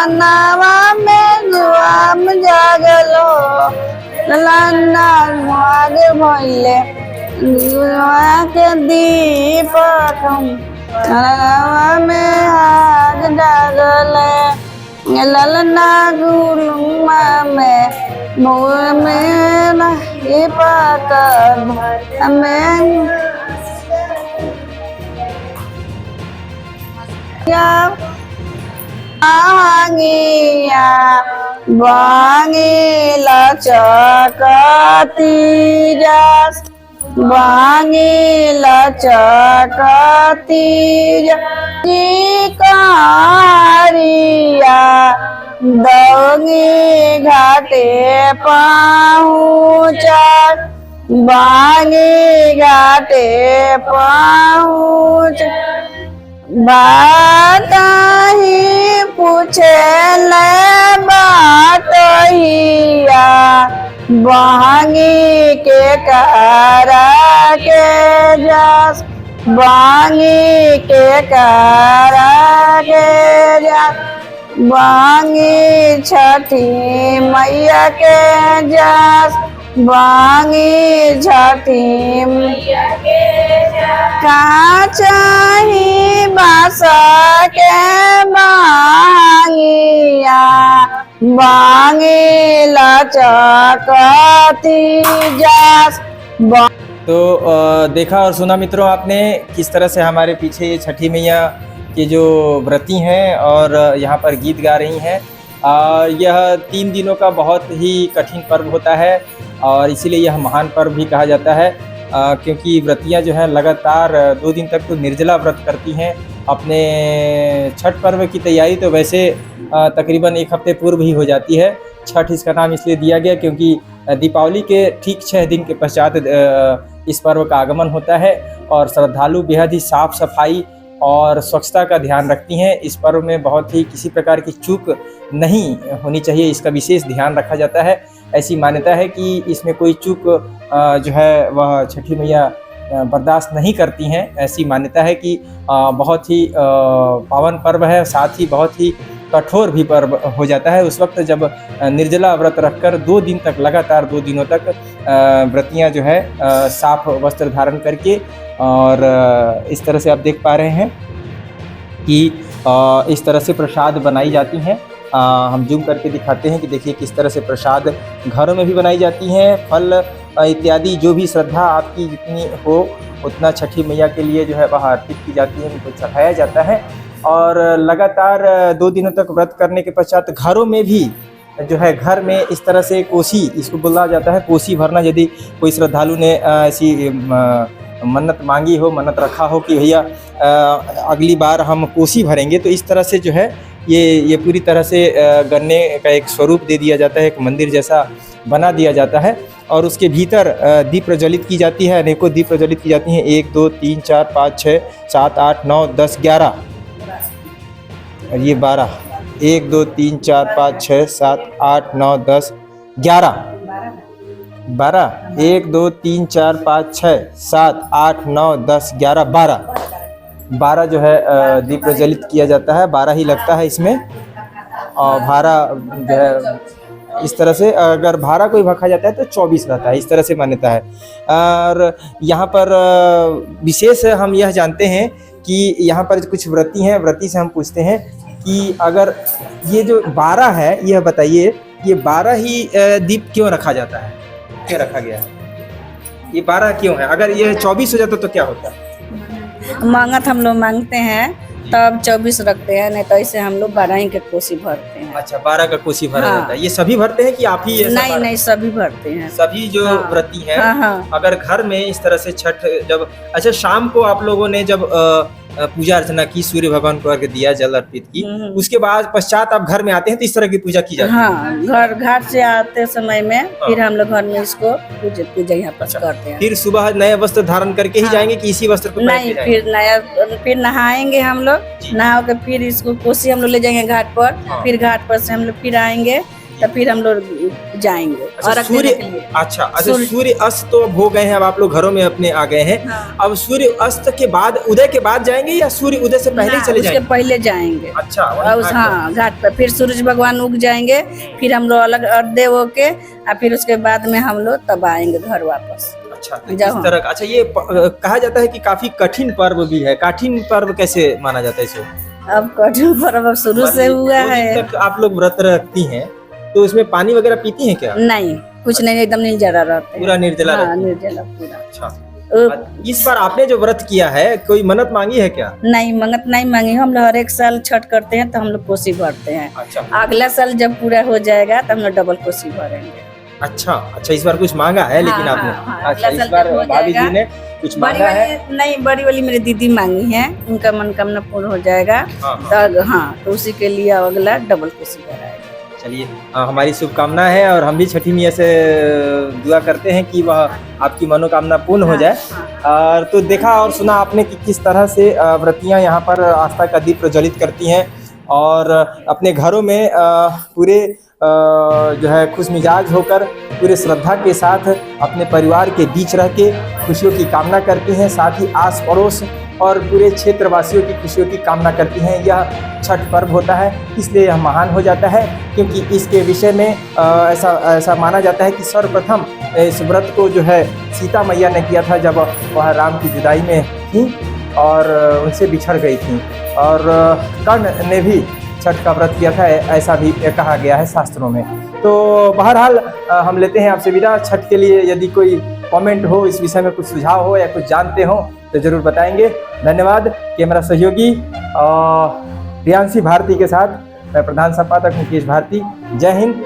ललनावा में जुआम जागलो ललना माग भइले जुआ के दीपक ललनावा में आग जागले ललना गुलुमा में मोर में दीपक में आंगिया बांगिला चकती जस बांगिला चकती चिकारिया दौंगी घाटे पहुँचा बांगी घाटे पहुँच बात ही पूछे ले बात हिया बांगी के करा के जस बांगी के करा के जस बांगी छठी मैया के जस बांगी छठी मैया के का चाही बासा के बांगिया बांगिला चकती जस। तो देखा और सुना मित्रों आपने किस तरह से हमारे पीछे ये छठी मैया के जो व्रती हैं और यहाँ पर गीत गा रही हैं। यह 3 दिनों का बहुत ही कठिन पर्व होता है और इसीलिए यह महान पर्व भी कहा जाता है, क्योंकि व्रतियाँ जो हैं लगातार 2 दिन तक तो निर्जला व्रत करती हैं। अपने छठ पर्व की तैयारी तो वैसे तकरीबन 1 हफ्ते पूर्व ही हो जाती है। छठ इसका नाम इसलिए दिया गया क्योंकि दीपावली के ठीक 6 दिन के पश्चात इस पर्व का आगमन होता है और श्रद्धालु बेहद ही साफ सफाई और स्वच्छता का ध्यान रखती हैं। इस पर्व में बहुत ही किसी प्रकार की चूक नहीं होनी चाहिए, इसका विशेष ध्यान रखा जाता है। ऐसी मान्यता है कि इसमें कोई चूक जो है वह छठी मैया बर्दाश्त नहीं करती हैं। ऐसी मान्यता है कि बहुत ही पावन पर्व है, साथ ही बहुत ही कठोर भी पर्व हो जाता है उस वक्त जब निर्जला व्रत रखकर 2 दिन तक लगातार 2 दिनों तक व्रतियाँ जो है साफ वस्त्र धारण करके और इस तरह से आप देख पा रहे हैं कि इस तरह से प्रसाद बनाई जाती हैं। हम जूम करके दिखाते हैं कि देखिए किस तरह से प्रसाद घरों में भी बनाई जाती हैं। फल इत्यादि जो भी श्रद्धा आपकी जितनी हो उतना छठी मैया के लिए जो है वह अर्पित की जाती है, उनको चढ़ाया जाता है। और लगातार 2 दिनों तक व्रत करने के पश्चात घरों में भी जो है घर में इस तरह से कोसी, इसको बोला जाता है कोसी भरना। यदि कोई श्रद्धालु ने ऐसी मन्नत मांगी हो, मन्नत रखा हो कि भैया अगली बार हम कोसी भरेंगे, तो इस तरह से जो है ये पूरी तरह से गन्ने का एक स्वरूप दे दिया जाता है, एक मंदिर जैसा बना दिया जाता है और उसके भीतर दीप प्रज्वलित की जाती है। अनेकों दीप प्रज्वलित की जाती हैं, 1 2 3 4 5 6 7 8 9 10 11 और ये 12, 1 2 3 4 5 6 7 8 9 10 11 12, 1 2 3 4 5 6 7 8 9 10 11 12 जो है दीप प्रज्वलित किया जाता है। 12 ही लगता है इसमें और भारा जो है इस तरह से, अगर भारा कोई भखा जाता है तो 24 रहता है, इस तरह से मान्यता है। और यहाँ पर विशेष हम यह जानते हैं कि यहाँ पर कुछ व्रती हैं, व्रती से हम पूछते हैं कि अगर ये जो 12 है, यह बताइए ये 12 ही दीप क्यों रखा जाता है, क्यों रखा गया है, ये 12 क्यों है? अगर ये 24 हो जाता तो क्या होता? मांगत हम लोग मांगते हैं तब 24 रखते हैं, नहीं तो ऐसे हम लोग 12 ही के कोसी भरते हैं। अच्छा, 12 का कोसी भरा जाता है। ये सभी भरते हैं कि आप ही? नहीं नहीं, सभी भरते हैं, सभी जो व्रती हैं। हाँ। अगर घर में इस तरह से छठ जब, अच्छा शाम को आप लोगों ने जब पूजा अर्चना की, सूर्य भगवान को अर्घ्य दिया, जल अर्पित की, उसके बाद पश्चात आप घर में आते हैं तो इस तरह की पूजा की जाती है? हाँ, घर घाट से आते समय में फिर हम लोग घर में इसको पूजा यहाँ पर करते हैं। फिर सुबह नए वस्त्र धारण करके ही जाएंगे कि इसी वस्त्र को नहीं, फिर नहाएंगे हम लोग, नहा के फिर इसको कोसी हम लोग ले जाएंगे घाट पर। फिर घाट पर से हम लोग फिर आएंगे, तो फिर हम लोग जाएंगे अच्छा, और सूर्य अच्छा सूर्य अस्त तो अब हो गए हैं, अब आप लोग घरों में अपने आ गए हैं। हाँ। अब सूर्य अस्त के बाद, उदय के बाद जाएंगे या सूर्य उदय से पहले ही चले उसके जाएंगे? पहले जाएंगे। अच्छा, और हाँ, घाट पर फिर सूरज भगवान उग जाएंगे, फिर हम लोग अलग अर्धे होके और फिर उसके बाद में हम लोग तब आएंगे घर वापस। अच्छा, तो इस तरह का। अच्छा, ये कहा जाता है कि काफी कठिन पर्व भी है। कठिन पर्व कैसे माना जाता है इसे? अब कठिन पर्व शुरू से हुआ है। तक आप लोग व्रत रखती हैं तो इसमें पानी वगैरह पीती हैं क्या? नहीं, कुछ नहीं, एकदम निर्जला रहते हैं। पूरा निर्जला हाँ, रहती हैं। निर्जला पूरा। अच्छा, इस बार आपने जो व्रत किया है, कोई मन्नत मांगी है क्या? नहीं, मन्नत नहीं मांगी। हम लोग हर एक साल छठ करते हैं तो हम लोग कोसी भरते हैं। अच्छा अगला साल जब पूरा हो जाएगा तो हम लोग डबल कोसी भरेंगे। अच्छा अच्छा, इस बार कुछ मांगा है लेकिन हाँ, आपने? हाँ, अच्छा, अगला इस साल बार जब हो भाभी जी जाएगा। ने कुछ बड़ी मांगा है? वाली नहीं, बड़ी वाली मेरी दीदी मांगी है, उनका मनोकामना पूर्ण हो जाएगा। हाँ, तो हाँ, तो उसी के लिए अगला डबल कोसी भराएगा। चलिए, हमारी शुभकामना है और हम भी छठी मैया से दुआ करते हैं कि वह आपकी मनोकामना पूर्ण हो जाए। और तो देखा और सुना आपने कि किस तरह से व्रतियाँ यहाँ पर आस्था का दीप प्रज्वलित करती हैं और अपने घरों में पूरे जो है खुश मिजाज होकर, पूरे श्रद्धा के साथ अपने परिवार के बीच रह के खुशियों की कामना करती हैं। साथ ही आस पड़ोस और पूरे क्षेत्रवासियों की खुशियों की कामना करती हैं। यह छठ पर्व होता है, इसलिए यह महान हो जाता है क्योंकि इसके विषय में ऐसा माना जाता है कि सर्वप्रथम इस व्रत को जो है सीता मैया ने किया था जब वह राम की जुदाई में थी और उनसे बिछड़ गई थी। और कर्ण ने भी छठ का व्रत किया था, ऐसा भी कहा गया है शास्त्रों में। तो बहरहाल हम लेते हैं आपसे विदा। छठ के लिए यदि कोई कमेंट हो, इस विषय में कुछ सुझाव हो या कुछ जानते हो तो जरूर बताएंगे। धन्यवाद। कैमरा सहयोगी प्रियांशी भारती के साथ मैं प्रधान संपादक मुकेश भारती। जय हिंद।